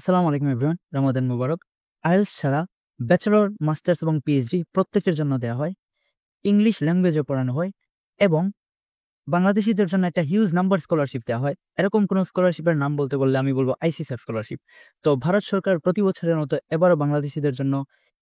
আসসালামু আলাইকুম এভরিওয়ান, রমাদান মুবারক। আইএলটিএস ছাড়া ব্যাচেলর, মাস্টার্স এবং পিএইচডি প্রত্যেকের জন্য দেওয়া হয়। ইংলিশ ল্যাঙ্গুয়েজে পড়ানো হয় এবং বাংলাদেশীদের জন্য একটা হিউজ নাম্বার স্কলারশিপ দেওয়া হয়। এরকম কোনো স্কলারশিপের নাম বলতে বললে আমি বলবো আইসিসিআর স্কলারশিপ। তো ভারত সরকার প্রতি বছরের মতো এবারও বাংলাদেশীদের জন্য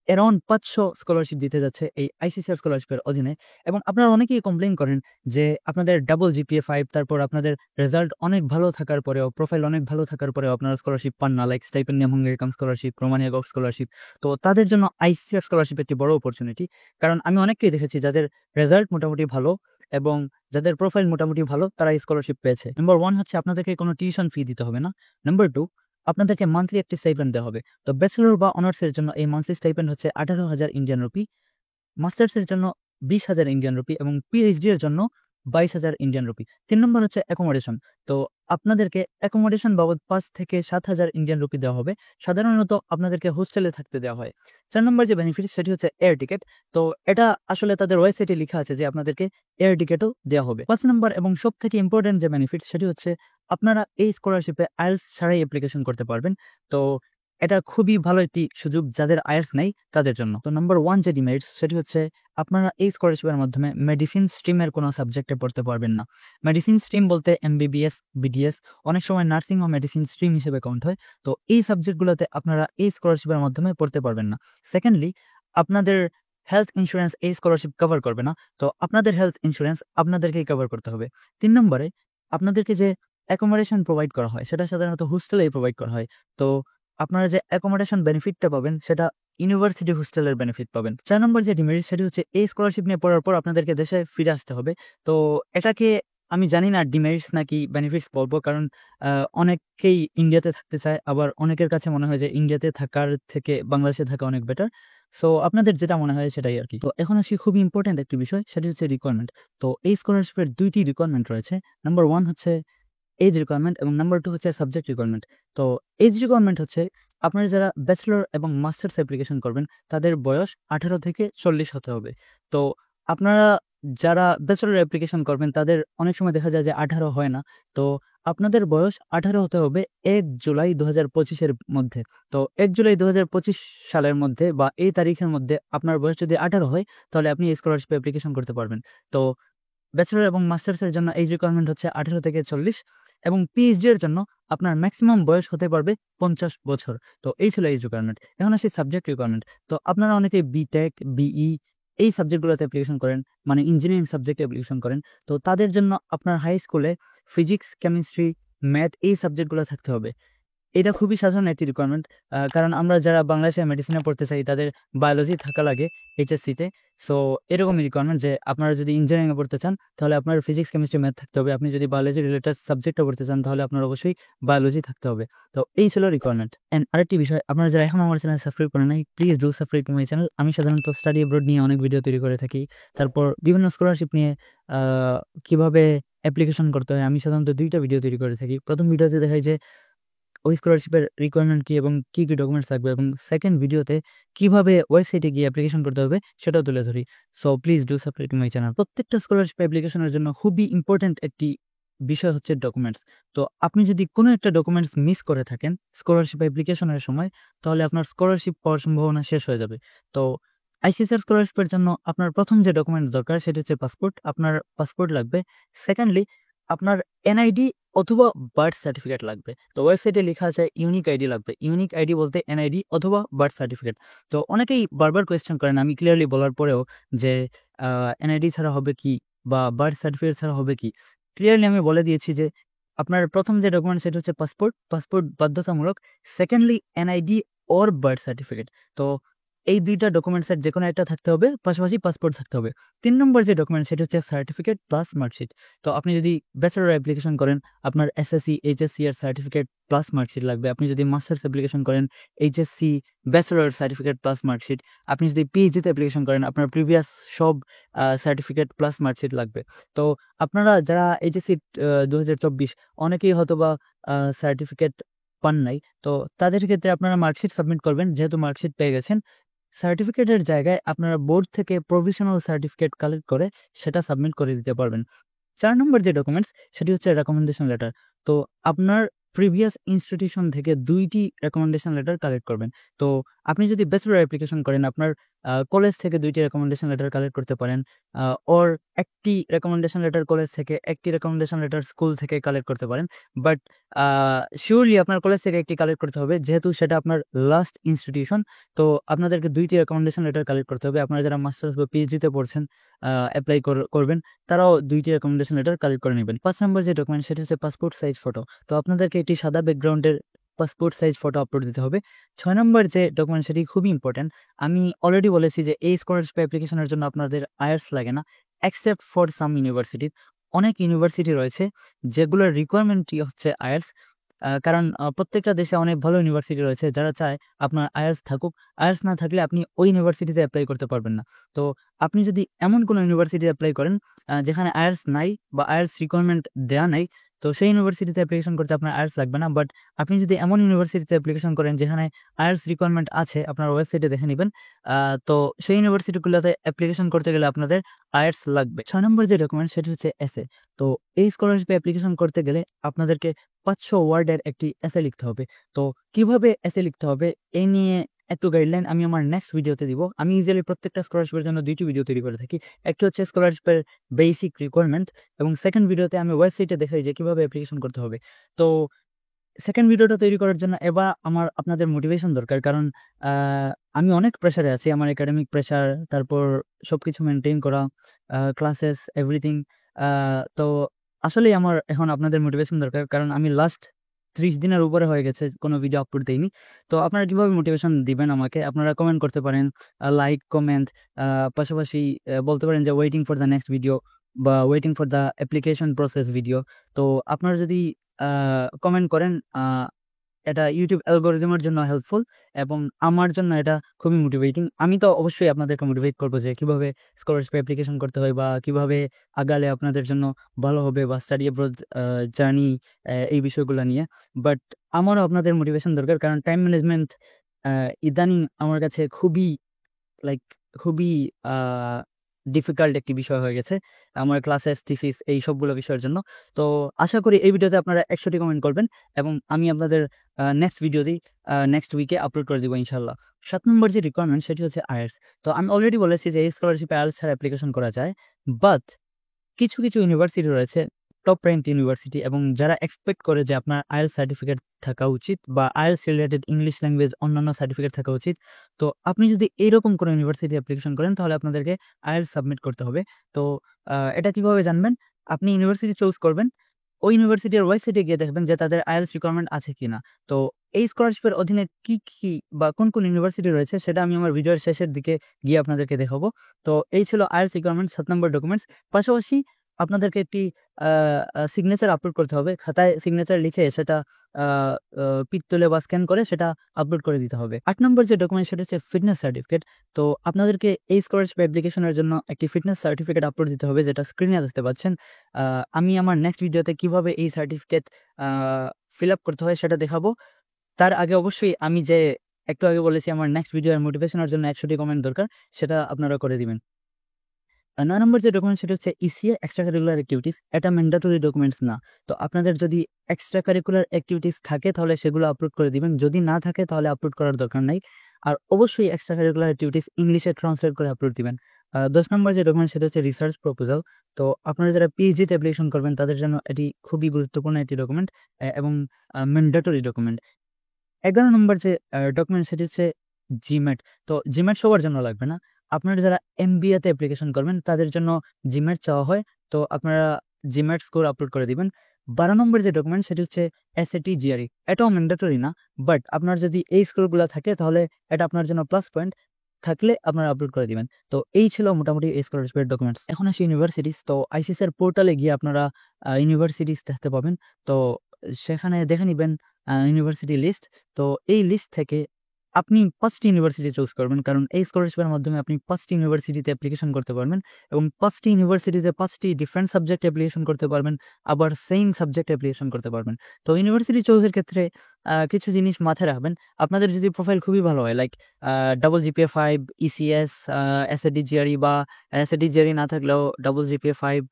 অ্যারাউন্ড 500 স্কলারশিপ দিতে যাচ্ছে এই আইসিসিআর স্কলারশিপের অধীনে। এবং আপনারা অনেকেই কমপ্লেইন করেন যে আপনাদের ডাবল জিপিএ 5, তারপর আপনাদের রেজাল্ট অনেক ভালো থাকার পরেও, প্রোফাইল অনেক ভালো থাকার পরেও আপনারা স্কলারশিপ পান না, like stipendium Hungaricum scholarship, Romania gov scholarship. তো তাদের জন্য আইসিসিআর স্কলারশিপ একটি বড় অপরচুনিটি। কারণ আমি অনেককেই দেখেছি যাদের রেজাল্ট মোটামুটি ভালো এবং যাদের প্রোফাইল মোটামুটি ভালো, তারা এই স্কলারশিপ পেয়েছে। নাম্বার 1 হচ্ছে আপনাদেরকে কোনো টিউশন ফি দিতে হবে না। নাম্বার 2, আপনাদেরকে মান্থলি একটি স্টাইপেন্ড দেওয়া হবে। তো ব্যাচেলর বা অনার্সের জন্য এই মান্থলি স্টাইপেন্ড হচ্ছে 18,000 ইন্ডিয়ান রুপি, মাস্টার্সের জন্য 20,000 ইন্ডিয়ান রুপি এবং পিএইচডি এর জন্য 22,000 ইন্ডিয়ান রুপি। 3 নম্বর হচ্ছে অ্যাকোমোডেশন। তো আপনাদেরকে অ্যাকোমোডেশন বাবদ 5 থেকে 7,000 ইন্ডিয়ান রুপি দেওয়া হবে। সাধারণত আপনাদেরকে হোস্টেলে থাকতে দেওয়া হয়। 4 নম্বর যে বেনিফিট সেটি হচ্ছে এয়ার টিকেট। তো এটা আসলে তাদের ওয়েবসাইটে লেখা আছে যে আপনাদেরকে এয়ার টিকেটও দেওয়া হবে। 5 নম্বর এবং সব থেকে ইম্পর্টেন্ট যে বেনিফিট সেটি হচ্ছে আপনারা এই স্কলারশিপে আইএলটিএস ছাড়াই অ্যাপ্লিকেশন করতে পারবেন। তো এটা খুবই ভালো একটি সুযোগ যাদের আইএলটিএস নাই তাদের জন্য। তো নাম্বার 1 যে ডিমেরিটস সেটি হচ্ছে আপনারা এই স্কলারশিপের মাধ্যমে মেডিসিন স্ট্রিমের কোনো সাবজেক্টে পড়তে পারবেন না। মেডিসিন স্ট্রিম বলতে এমবিবিএস, বিডিএস, অনেক সময় নার্সিং ও মেডিসিন স্ট্রিম হিসেবে কাউন্ট হয়। তো এই সাবজেক্টগুলোতে আপনারা এই স্কলারশিপের মাধ্যমে পড়তে পারবেন না। সেকেন্ডলি, আপনাদের হেলথ ইন্স্যুরেন্স এই স্কলারশিপ কভার করবে না। তো আপনাদের হেলথ ইন্স্যুরেন্স আপনাদেরকেই কভার করতে হবে। 3 নম্বরে আপনাদেরকে যে অ্যাকোমোডেশন প্রোভাইড করা হয় সেটা সাধারণত হোস্টেলেই প্রোভাইড করা হয়। তো আপনারা যে অ্যাকোমোডেশন বেনিফিটটা পাবেন সেটা ইউনিভার্সিটি হোস্টেলের বেনিফিট পাবেন। 4 নম্বর যে ডিমেরিট সেটি হচ্ছে এই স্কলারশিপ নিয়ে পড়ার পর আপনাদেরকে দেশে ফিরে আসতে হবে। তো এটাকে আমি জানি না ডিমেরিটস নাকি বেনিফিটস বলবো, কারণ অনেকেই ইন্ডিয়াতে থাকতে চায়, আবার অনেকের কাছে মনে হয় যে ইন্ডিয়াতে থাকার থেকে বাংলাদেশে থাকা অনেক বেটার। সো আপনাদের যেটা মনে হয় সেটাই আরকি। তো এখন আসি খুবই ইম্পর্ট্যান্ট একটি বিষয়, সেটি হচ্ছে রিকোয়ারমেন্ট। তো এই স্কলারশিপের 2 টি রিকোয়ারমেন্ট রয়েছে। নাম্বার 1 হচ্ছে এজ রিকোয়ারমেন্ট এবং নাম্বার 2 হচ্ছে সাবজেক্ট রিকোয়ারমেন্ট। তো এজ রিকোয়ারমেন্ট হচ্ছে আপনারা যারা ব্যাচেলর এবং মাস্টার্স অ্যাপ্লিকেশন করবেন তাদের বয়স 18 থেকে 40 হতে হবে। তো আপনারা যারা ব্যাচেলর অ্যাপ্লিকেশন করবেন তাদের অনেক সময় দেখা যায় যে 18 হয় না। তো আপনাদের বয়স 18 হতে হবে 1 জুলাই 2025 এর মধ্যে। তো 1 জুলাই 2025 সালের মধ্যে বা এই তারিখের মধ্যে আপনার বয়স যদি 18 হয় তাহলে আপনি এই স্কলারশিপ অ্যাপ্লিকেশন করতে পারবেন। তো ব্যাচেলর এবং মাস্টার্সের জন্য এজ রিকোয়ারমেন্ট হচ্ছে 18 থেকে 40 এবং পিএইচডি এর জন্য আপনার ম্যাক্সিমাম বয়স হতে পারবে 50 বছর। তো এই ছিল এজ রিকোয়ারমেন্ট। এখন আসি সাবজেক্ট রিকোয়ারমেন্ট। তো আপনারা অনেকে বিটেক, বিই এই সাবজেক্টগুলোতে অ্যাপ্লিকেশন করেন, মানে ইঞ্জিনিয়ারিং সাবজেক্টে অ্যাপ্লিকেশন করেন। তো তাদের জন্য আপনার হাই স্কুলে ফিজিক্স, কেমিস্ট্রি, ম্যাথ এই সাবজেক্টগুলো থাকতে হবে। এটা খুবই সাধারণ একটি রিকোয়ারমেন্ট। কারণ আমরা যারা বাংলাদেশে মেডিসিনে পড়তে চাই তাদের বায়োলজি থাকা লাগে এইচএসসিতে। সো এরকমই রিকোয়ারমেন্ট যে আপনারা যদি ইঞ্জিনিয়ারিংয়ে পড়তে চান তাহলে আপনার ফিজিক্স, কেমিস্ট্রি, ম্যাথ থাকতে হবে। আপনি যদি বায়োলজি রিলেটেড সাবজেক্টে পড়তে চান তাহলে আপনার অবশ্যই বায়োলজি থাকতে হবে। তো এই ছিল রিকোয়ারমেন্ট। অ্যান্ড আরেকটি বিষয়, আপনারা যারা এখনো আমার চ্যানেল সাবস্ক্রাইব করেন নাই, please do subscribe to my channel. আমি সাধারণত স্টাডি অ্যাব্রড নিয়ে অনেক ভিডিও তৈরি করে থাকি। তারপর বিভিন্ন স্কলারশিপ নিয়ে কিভাবে অ্যাপ্লিকেশন করতে হয় আমি সাধারণত 2টা ভিডিও তৈরি করে থাকি। প্রথম ভিডিওতে দেখাই যে ওই স্কলারশিপের রিকোয়ারমেন্ট কি এবং কি ডকুমেন্টস লাগবে, এবং সেকেন্ড ভিডিওতে কিভাবে ওয়েবসাইটে গিয়ে অ্যাপ্লিকেশন করতে হবে সেটাও তুলে ধরি। So please do subscribe to my channel. প্রত্যেকটা স্কলারশিপ অ্যাপ্লিকেশনের জন্য খুবই ইম্পর্ট্যান্ট একটি বিষয় হচ্ছে ডকুমেন্টস। তো আপনি যদি কোনো একটা ডকুমেন্টস মিস করে থাকেন স্কলারশিপ অ্যাপ্লিকেশনের সময় তাহলে আপনার স্কলারশিপ পাওয়ার সম্ভাবনা শেষ হয়ে যাবে। তো আইসিসিআর স্কলারশিপের জন্য আপনার প্রথম যে ডকুমেন্ট দরকার সেটা হচ্ছে পাসপোর্ট। আপনার পাসপোর্ট লাগবে। সেকেন্ডলি, আপনার এনআইডি অথবা বার্থ সার্টিফিকেট লাগবে। তো ওয়েবসাইটে লেখা আছে ইউনিক আইডি লাগবে। ইউনিক আইডি বলতে এনআইডি অথবা বার্থ সার্টিফিকেট। তো অনেকেই বারবার কোয়েশ্চেন করেন আমি ক্লিয়ারলি বলার পরেও যে এনআইডি ছাড়া হবে কি বা বার্থ সার্টিফিকেট ছাড়া হবে কি। ক্লিয়ারলি আমি বলে দিয়েছি যে আপনার প্রথম যে ডকুমেন্ট সেটা হচ্ছে পাসপোর্ট। পাসপোর্ট বাধ্যতামূলক। Secondly, NID or birth certificate. তো এই 2টা ডকুমেন্টসের যেকোনো একটা থাকতে হবে, পাশাপাশি পাসপোর্ট থাকতে হবে। 3 নম্বর যে ডকুমেন্ট সেটা হচ্ছে সার্টিফিকেট প্লাস মার্কশিট। তো আপনি যদি ব্যাচেলর অ্যাপ্লিকেশন করেন আপনার এসএসসি, এইচএসসি এর সার্টিফিকেট প্লাস মার্কশিট লাগবে। আপনি যদি মাস্টার্স অ্যাপ্লিকেশন করেন HSC, bachelor certificate plus marksheet. আপনি যদি পিএইচডিতে অ্যাপ্লিকেশন করেন আপনার প্রিভিয়াস সব সার্টিফিকেট প্লাস মার্কশিট লাগবে। তো আপনারা যারা এইচএসসি 2024 অনেকেই হয়তোবা সার্টিফিকেট পান নাই। তো তাদের ক্ষেত্রে আপনারা মার্কশিট সাবমিট করবেন। যেহেতু মার্কশিট পেয়ে গেছেন, সার্টিফিকেটের জায়গায় আপনারা বোর্ড থেকে প্রভিশনাল সার্টিফিকেট কালেক্ট করে সেটা সাবমিট করে দিতে পারবেন। 4 নম্বর যে ডকুমেন্টস সেটি হচ্ছে রেকমেন্ডেশন লেটার। তো আপনার প্রিভিয়াস ইনস্টিটিউশন থেকে 2টি রেকমেন্ডেশন লেটার কালেক্ট করবেন। তো আপনি যদি ব্যাচেলর অ্যাপ্লিকেশন করেন, আপনার কলেজ থেকে 2টি রেকমেন্ডেশন লেটার কালেক্ট করতে পারেন, ওর একটি রেকমেন্ডেশন লেটার কলেজ থেকে, একটি রেকমেন্ডেশন লেটার স্কুল থেকে কালেক্ট করতে পারেন। বাট শিওরলি আপনার কলেজ থেকে একটি কালেক্ট করতে হবে, যেহেতু সেটা আপনার লাস্ট ইনস্টিটিউশন। তো আপনাদেরকে 2টি রেকমেন্ডেশন লেটার কালেক্ট করতে হবে। আপনারা যারা মাস্টার্স বা পিএইচডিতে পড়ছেন, অ্যাপ্লাই করবেন, তারাও 2টি রেকমেন্ডেশন লেটার কালেক্ট করে নেবেন। 5 নম্বর যে ডকুমেন্ট সেটা হচ্ছে পাসপোর্ট সাইজ ফটো। তো আপনাদেরকে একটি সাদা ব্যাকগ্রাউন্ডের পাসপোর্ট সাইজ ফটো আপলোড দিতে হবে। 6 নম্বর যে ডকুমেন্ট সেটি খুবই ইম্পর্টেন্ট। আমি অলরেডি বলেছি যে এই স্কলারশিপ অ্যাপ্লিকেশনের জন্য আপনাদের আয়ার্স লাগে না, এক্সেপ্ট ফর সাম ইউনিভার্সিটি। অনেক ইউনিভার্সিটি রয়েছে যেগুলোর রিকোয়ারমেন্টই হচ্ছে আয়ার্স। কারণ প্রত্যেকটা দেশে অনেক ভালো ইউনিভার্সিটি রয়েছে যারা চায় আপনার আয়ার্স থাকুক। আয়ার্স না থাকলে আপনি ওই ইউনিভার্সিটিতে অ্যাপ্লাই করতে পারবেন না। তো আপনি যদি এমন কোনো ইউনিভার্সিটি অ্যাপ্লাই করেন যেখানে আয়ার্স নাই বা আয়ার্স রিকোয়ারমেন্ট দেওয়া নাই, তো সেই ইউনিভার্সিটিতে অ্যাপ্লিকেশন করতে আপনার আয়ার্স লাগবে না। বাট আপনি যদি এমন ইউনিভার্সিটিতে অ্যাপ্লিকেশন করেন যেখানে আয়ার্স রিকোয়ারমেন্ট আছে, আপনার ওয়েবসাইটে দেখে নেবেন, তো সেই ইউনিভার্সিটিগুলোতে অ্যাপ্লিকেশন করতে গেলে আপনাদের আয়ার্স লাগবে। 6 নম্বর যে ডকুমেন্ট সেটা হচ্ছে এসে। তো এই স্কলারশিপে অ্যাপ্লিকেশন করতে গেলে আপনাদেরকে 500 ওয়ার্ডের একটি এসে লিখতে হবে। তো কিভাবে এসে লিখতে হবে এই নিয়ে এত গাইডলাইন আমি আমার নেক্সট ভিডিওতে দিব। আমি ইজিলি প্রত্যেকটা স্কলারশিপের জন্য 2টি ভিডিও তৈরি করে থাকি। একটি হচ্ছে স্কলারশিপের বেসিক রিকোয়ারমেন্ট, এবং সেকেন্ড ভিডিওতে আমি ওয়েবসাইটে দেখাই যে কিভাবে অ্যাপ্লিকেশন করতে হবে। তো সেকেন্ড ভিডিওটা তৈরি করার জন্য এবার আপনাদের মোটিভেশন দরকার, কারণ আমি অনেক প্রেশারে আছি। আমার একাডেমিক প্রেশার, তারপর সবকিছু মেনটেন করা, ক্লাসেস, এভরিথিং। তো আসলেই আমার এখন আপনাদের মোটিভেশন দরকার, কারণ আমি লাস্ট 30 দিনের উপরে হয়ে গেছে কোনো ভিডিও আপলোড দেইনি। তো আপনারা কিভাবে মোটিভেশন দিবেন আমাকে? আপনারা কমেন্ট করতে পারেন, লাইক, কমেন্ট, পাশাপাশি বলতে পারেন যে waiting for the next video বা waiting for the application process video. তো আপনারা যদি কমেন্ট করেন, এটা ইউটিউব অ্যালগরিদমের জন্য হেল্পফুল এবং আমার জন্য এটা খুবই মোটিভেটিং। আমি তো অবশ্যই আপনাদেরকে মোটিভেট করবো যে কিভাবে স্কলারশিপ অ্যাপ্লিকেশন করতে হয় বা কিভাবে আগালে আপনাদের জন্য ভালো হবে, বা স্টাডি অ্যাব্রড জার্নি, এই বিষয়গুলো নিয়ে। বাট আমারও আপনাদের মোটিভেশন দরকার, কারণ টাইম ম্যানেজমেন্ট ইদানিং আমার কাছে খুবই ডিফিকাল্ট একটি বিষয় হয়ে গেছে আমার ক্লাসেস, থিসিস, এই সবগুলো বিষয়ের জন্য। তো আশা করি এই ভিডিওতে আপনারা 100টি কমেন্ট করবেন এবং আমি আপনাদের নেক্সট ভিডিওতেই নেক্সট উইকে আপলোড করে দিব ইনশাল্লাহ। 7 নম্বর যে রিকোয়ারমেন্ট সেটি হচ্ছে আয়ার্স। তো আমি অলরেডি বলেছি যে এই স্কলারশিপে আয়ার্স ছাড়া অ্যাপ্লিকেশন করা যায়, বাট কিছু ইউনিভার্সিটি রয়েছে, টপ র্যাঙ্ক ইউনিভার্সিটি, এবং যারা এক্সপেক্ট করে যে আপনার আইএলটিএস সার্টিফিকেট থাকা উচিত বা আইএলটিএস রিলেটেড ইংলিশ ল্যাঙ্গুয়েজ অন্যান্য সার্টিফিকেট থাকা উচিত। তো আপনি যদি এইরকম কোনো ইউনিভার্সিটি অ্যাপ্লিকেশন করেন তাহলে আপনাদেরকে আইএলটিএস সাবমিট করতে হবে। তো এটা কিভাবে জানবেন? আপনি ইউনিভার্সিটি চুজ করবেন, ওই ইউনিভার্সিটির ওয়েবসাইটে গিয়ে দেখবেন যে তাদের আইএলটিএস রিকোয়ারমেন্ট আছে কিনা। তো এই স্কলারশিপের অধীনে কি বা কোন ইউনিভার্সিটি রয়েছে সেটা আমি আমার ভিডিওর শেষের দিকে গিয়ে আপনাদেরকে দেখাবো। তো এই ছিল আইএলটিএস রিকোয়ারমেন্ট 7 নম্বর ডকুমেন্টস। পাশাপাশি আপনাদেরকে একটি সিগনেচার আপলোড করতে হবে, খাতায় সিগনেচার লিখে সেটা পিক তুলে বা স্ক্যান করে সেটা আপলোড করে দিতে হবে। 8 নম্বর যে ডকুমেন্ট সেটা হচ্ছে ফিটনেস সার্টিফিকেট। তো আপনাদেরকে এই স্কলারশিপ অ্যাপ্লিকেশনের জন্য একটি ফিটনেস সার্টিফিকেট আপলোড দিতে হবে, যেটা স্ক্রিনে দেখতে পাচ্ছেন। আমি আমার নেক্সট ভিডিওতে কিভাবে এই সার্টিফিকেট ফিল আপ করতে হয় সেটা দেখাবো। তার আগে অবশ্যই আমি যে একটু আগে বলেছি আমার নেক্সট ভিডিওর মোটিভেশনের জন্য 100টি কমেন্ট দরকার, সেটা আপনারা করে দিবেন। 9 নম্বর যে ডকুমেন্ট সেটা হচ্ছে ইসিএ, এক্সট্রা কারিকুলার অ্যাক্টিভিটিস। এটা ম্যান্ডেটরি ডকুমেন্টস না। তো আপনাদের যদি এক্সট্রা কারিকুলার অ্যাক্টিভিটিস থাকে তাহলে সেগুলো আপলোড করে দিবেন, যদি না থাকে তাহলে আপলোড করার দরকার নাই। আর অবশ্যই এক্সট্রা কারিকুলার অ্যাক্টিভিটিস ইংলিশে ট্রান্সলেট করে আপলোড দিবেন। 10 নম্বর যে ডকুমেন্ট সেটা হচ্ছে রিসার্চ প্রপোজাল। তো আপনারা যারা পিএইচডিতে অ্যাপ্লিকেশন করবেন তাদের জন্য এটি খুবই গুরুত্বপূর্ণ একটি ডকুমেন্ট এবং ম্যান্ডেটরি ডকুমেন্ট। 11 নম্বর যে ডকুমেন্ট সেটি হচ্ছে জিম্যাট। তো জিম্যাট সবার জন্য লাগবে না, আপনারা যারা এমবিএতে অ্যাপ্লিকেশন করবেন তাদের জন্য জিম্যাট চাওয়া হয়। তো আপনারা জিম্যাট স্কোর আপলোড করে দিবেন। 12 নম্বর যে ডকুমেন্ট সেটি হচ্ছে এসএটি জিআরই। এটাও ম্যান্ডেটরি না, বাট আপনার যদি এই স্কোরগুলো থাকে তাহলে এটা আপনার জন্য প্লাস পয়েন্ট, থাকলে আপনারা আপলোড করে দিবেন। তো এই ছিল মোটামুটি এই স্কলারশিপের ডকুমেন্টস। এখন আসি ইউনিভার্সিটিস। তো আইসিসির পোর্টালে গিয়ে আপনারা ইউনিভার্সিটিস দেখতে পাবেন। তো সেখানে দেখে নিবেন ইউনিভার্সিটি লিস্ট। তো এই লিস্ট থেকে আপনি 5টি ইউনিভার্সিটি চুজ করবেন, কারণ এই স্কলারশিপের মাধ্যমে আপনি 5টি ইউনিভার্সিটিতে অ্যাপ্লিকেশন করতে পারবেন এবং 5টি ইউনিভার্সিটিতে 5টি ডিফারেন্ট সাবজেক্ট অ্যাপ্লিকেশন করতে পারবেন, আবার সেম সাবজেক্ট অ্যাপ্লিকেশন করতে পারবেন। তো ইউনিভার্সিটি চুজের ক্ষেত্রে কিছু জিনিস মাথায় রাখবেন। আপনাদের যদি প্রোফাইল খুবই ভালো হয়, like double GPA 5, ECS, এসএডি GRE, বা এসএডি জিআরই না থাকলেও ডাবল জিপিএ 5,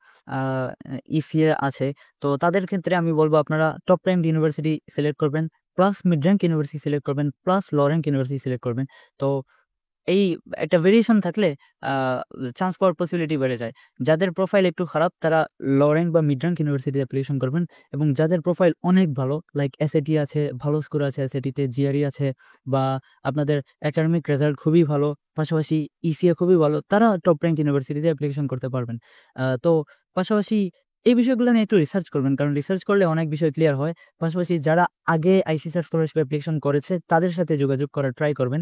ইসিএ আছে, তো তাদের ক্ষেত্রে আমি বলবো আপনারা টপ র্যাঙ্ক ইউনিভার্সিটি সিলেক্ট করবেন, plus mid rank university select করবেন, plus low rank university select করবেন। তো এই একটা ভেরিয়েশন থাকলে চান্স পাওয়ার পসিবিলিটি বেড়ে যায়। যাদের প্রোফাইল একটু খারাপ তারা লো র্যাঙ্ক বা মিড র্যাঙ্ক ইউনিভার্সিটিতে অ্যাপ্লিকেশন করবেন, এবং যাদের প্রোফাইল অনেক ভালো, লাইক এসএটি আছে, ভালো স্কোর আছে এসএটিতে, জিআরই আছে, বা আপনাদের একাডেমিক রেজাল্ট খুবই ভালো, পাশাপাশি ইসিএ খুবই ভালো, তারা টপ র্যাঙ্ক ইউনিভার্সিটিতে অ্যাপ্লিকেশন করতে পারবেন। তো পাশাপাশি এই বিষয়গুলো নিয়ে একটু রিসার্চ করবেন, কারণ রিসার্চ করলে অনেক বিষয় ক্লিয়ার হয়। পাশাপাশি যারা আগে আইসিসিআর স্কলারশিপ অ্যাপ্লিকেশন করেছে তাদের সাথে যোগাযোগ করার ট্রাই করবেন,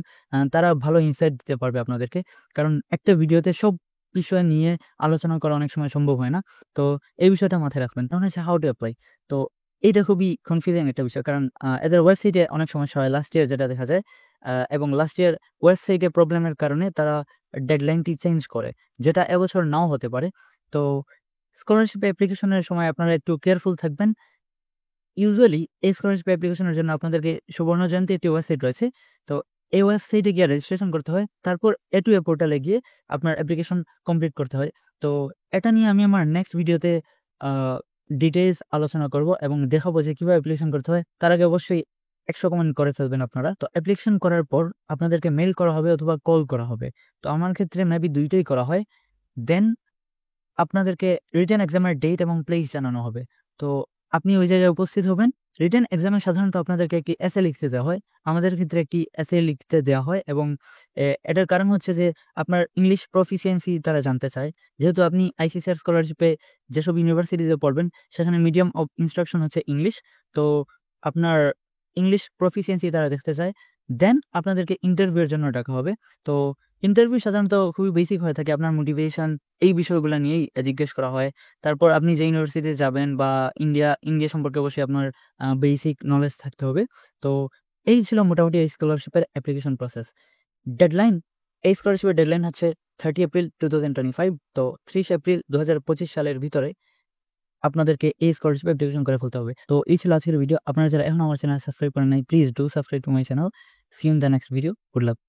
তারা ভালো ইনসাইট দিতে পারবে আপনাদেরকে, কারণ একটা ভিডিওতে সব বিষয় নিয়ে আলোচনা করা অনেক সময় সম্ভব হয় না। তো এই বিষয়টা মাথায় রাখবেন। তখন হচ্ছে হাউ টু অ্যাপ্লাই। তো এইটা খুবই কনফিউজিং একটা বিষয়, কারণ এদের ওয়েবসাইটে অনেক সমস্যা হয় লাস্ট ইয়ার যেটা দেখা যায়, এবং লাস্ট ইয়ার ওয়েবসাইটে প্রবলেমের কারণে তারা ডেডলাইনটি চেঞ্জ করে, যেটা এবছর নাও হতে পারে। তো স্কলারশিপ অ্যাপ্লিকেশনের সময় আপনারা একটু কেয়ারফুল থাকবেন। ইউজুয়ালি এই স্কলারশিপ অ্যাপ্লিকেশনের জন্য আপনাদেরকে সুবর্ণ জয়ন্তী একটি ওয়েবসাইট রয়েছে, তো এই ওয়েবসাইটে গিয়ে রেজিস্ট্রেশন করতে হয়, তারপর এ2এ পোর্টালে গিয়ে আপনার অ্যাপ্লিকেশন কমপ্লিট করতে হয়। তো এটা নিয়ে আমি আমার নেক্সট ভিডিওতে ডিটেইলস আলোচনা করব এবং দেখাবো যে কীভাবে অ্যাপ্লিকেশন করতে হয়। তার আগে অবশ্যই 100 কমেন্ট করে ফেলবেন আপনারা। তো অ্যাপ্লিকেশন করার পর আপনাদেরকে মেল করা হবে অথবা কল করা হবে। তো আমার ক্ষেত্রে মেবি দুইটাই করা হয়। দেন আপনাদেরকে রিটেন এক্সামের ডেট এবং প্লেস জানানো হবে। তো আপনি ওই জায়গায় উপস্থিত হবেন। রিটেন এক্সামে সাধারণত আপনাদেরকে একটি এসএ লিখতে দেওয়া হয়। আমাদের ক্ষেত্রে একটি এসএ লিখতে দেওয়া হয়, এবং এটার কারণ হচ্ছে যে আপনার ইংলিশ প্রফিসিয়েন্সি তারা জানতে চায়। যেহেতু আপনি আইসিসিআর স্কলারশিপে যেসব ইউনিভার্সিটিতে পড়বেন সেখানে মিডিয়াম অফ ইনস্ট্রাকশন হচ্ছে ইংলিশ। তো আপনার ইংলিশ প্রফিসিয়েন্সি তারা দেখতে চায়। দেন আপনাদেরকে ইন্টারভিউয়ের জন্য ডাকা হবে। তো ইন্টারভিউ সাধারণত খুবই বেসিক হয়ে থাকে, আপনার মোটিভেশন এই বিষয়গুলো নিয়েই জিজ্ঞেস করা হয়। তারপর আপনি যে ইউনিভার্সিটিতে যাবেন বা ইন্ডিয়া সম্পর্কে অবশ্যই আপনার বেসিক নলেজ থাকতে হবে। তো এই ছিল মোটামুটি এই স্কলারশিপের অ্যাপ্লিকেশন প্রসেস। ডেডলাইন, এই স্কলারশিপের ডেডলাইন হচ্ছে 30 এপ্রিল 2025। তো 30 এপ্রিল 2025 সালের ভিতরে আপনাদেরকে এই স্কলারশিপ অ্যাপ্লিকেশন করে ফেলতে হবে। তো এই ছিল আজকের ভিডিও। আপনারা যারা এখন আমার চ্যানেল সাবস্ক্রাইব করেন নাই, please do subscribe to my channel. See you in the next video. Good lakh.